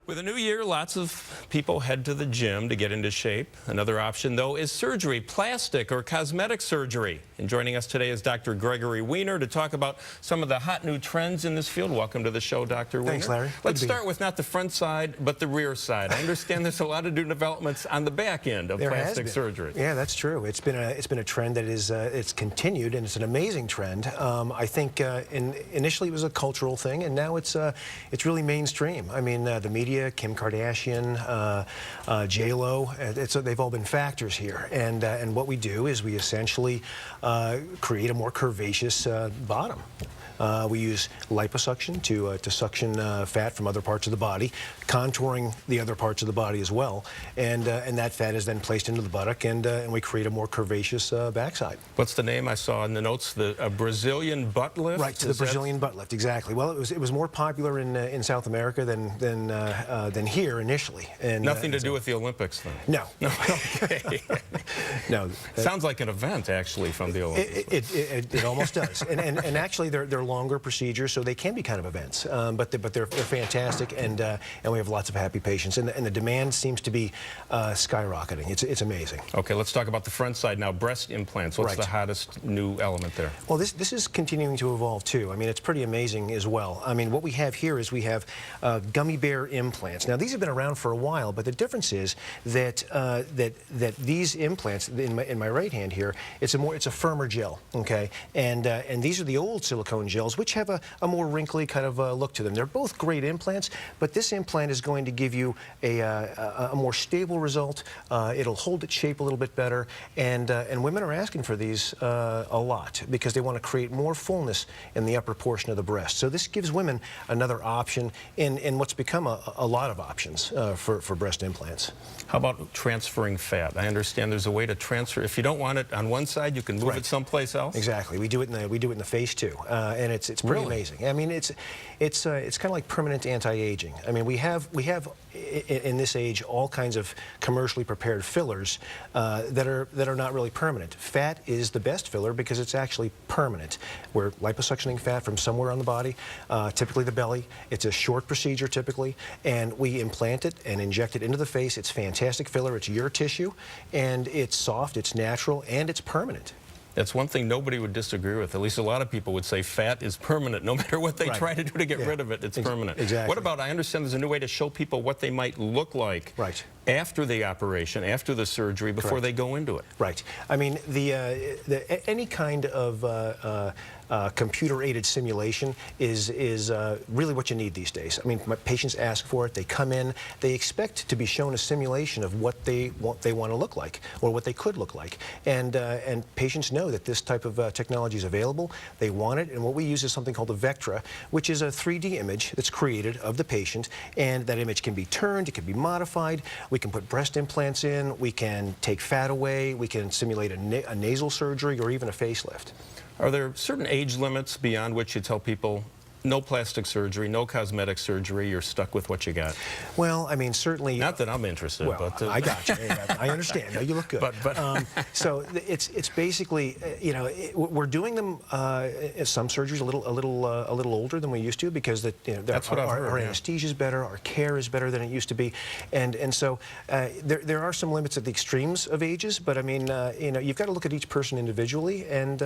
With a new year, lots of people head to the gym to get into shape. Another option, though, is surgery, plastic or cosmetic surgery. And joining us today is Dr. Gregory Wiener to talk about some of the hot new trends in this field. Welcome to the show, Dr. Wiener. Thanks, Larry. Let's start with not the front side, but the rear side. I understand there's a lot of new developments on the back end of plastic surgery. Yeah, that's true. It's been a trend that is it's continued, and it's an amazing trend. I think initially it was a cultural thing, and now it's really mainstream. I mean, the media, Kim Kardashian, J-Lo, they've all been factors here. And what we do is we essentially create a more curvaceous bottom. We use liposuction to suction fat from other parts of the body, contouring the other parts of the body as well, and that fat is then placed into the buttock, and we create a more curvaceous backside. What's the name I saw in the notes? A Brazilian butt lift? Right, the Brazilian butt lift, exactly. Well, it was more popular in South America than here initially. And nothing to do with the Olympics, then? No. No. Okay. No. Sounds like an event, actually, from the Olympics. It almost does. And actually, they're longer procedures, so they can be kind of events. But they're fantastic, and we have lots of happy patients. And the demand seems to be skyrocketing. It's amazing. Okay, let's talk about the front side now. Breast implants. What's the hottest new element there? Well, this is continuing to evolve too. I mean, it's pretty amazing as well. I mean, what we have here is we have gummy bear implants. Now, these have been around for a while, but the difference is that that these implants in my right hand here, it's a firmer gel. Okay, and these are the old silicone gels, which have a more wrinkly kind of look to them. They're both great implants, but this implant is going to give you a more stable result. It'll hold its shape a little bit better, and women are asking for these a lot because they want to create more fullness in the upper portion of the breast. So this gives women another option in what's become a lot of options for breast implants. How about transferring fat? I understand there's a way to transfer. If you don't want it on one side, you can move it someplace else. Exactly. We do it in the face too, and it's pretty amazing. I mean, it's kind of like permanent anti-aging. I mean, we have in this age all kinds of commercially prepared fillers that are not really permanent. Fat is the best filler because it's actually permanent. We're liposuctioning fat from somewhere on the body, typically the belly. It's a short procedure typically, and we implant it and inject it into the face. It's fantastic filler. It's your tissue, and it's soft, it's natural, and it's permanent. That's one thing nobody would disagree with. At least a lot of people would say fat is permanent. No matter what they try to do to get rid of it, it's permanent. Exactly. What about, I understand there's a new way to show people what they might look like after the operation, after the surgery, before they go into it. Right. I mean, any kind of computer-aided simulation is really what you need these days. I mean, my patients ask for it. They come in. They expect to be shown a simulation of what they want to look like, or what they could look like. And patients know that this type of technology is available. They want it. And what we use is something called a Vectra, which is a 3D image that's created of the patient. And that image can be turned. It can be modified. We can put breast implants in. We can take fat away. We can simulate a nasal surgery or even a facelift. Are there certain age limits beyond which you tell people no plastic surgery, no cosmetic surgery, you're stuck with what you got? Well, I mean, certainly... Not that I'm interested, well, but... I got you. I understand. No, you look good. So it's basically, you know, we're doing them, some surgeries a little older than we used to because our anesthesia is better, our care is better than it used to be, and so there are some limits at the extremes of ages, but I mean, you know, you've got to look at each person individually, and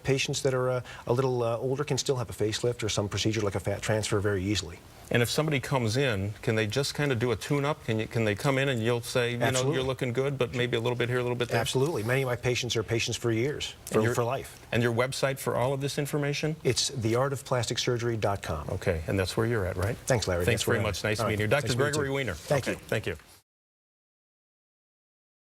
patients that are a little older can still have a facelift or some procedure like a fat transfer very easily. And if somebody comes in, can they just kind of do a tune-up? Can they come in and you'll say, you know, you're looking good, but maybe a little bit here, a little bit there? Absolutely. Many of my patients are patients for years, for life. And your website for all of this information? It's theartofplasticsurgery.com. Okay, and that's where you're at, right? Thanks, Larry. Thanks very much. Nice meeting you. Dr. Gregory Wiener. Thank you. Thank you.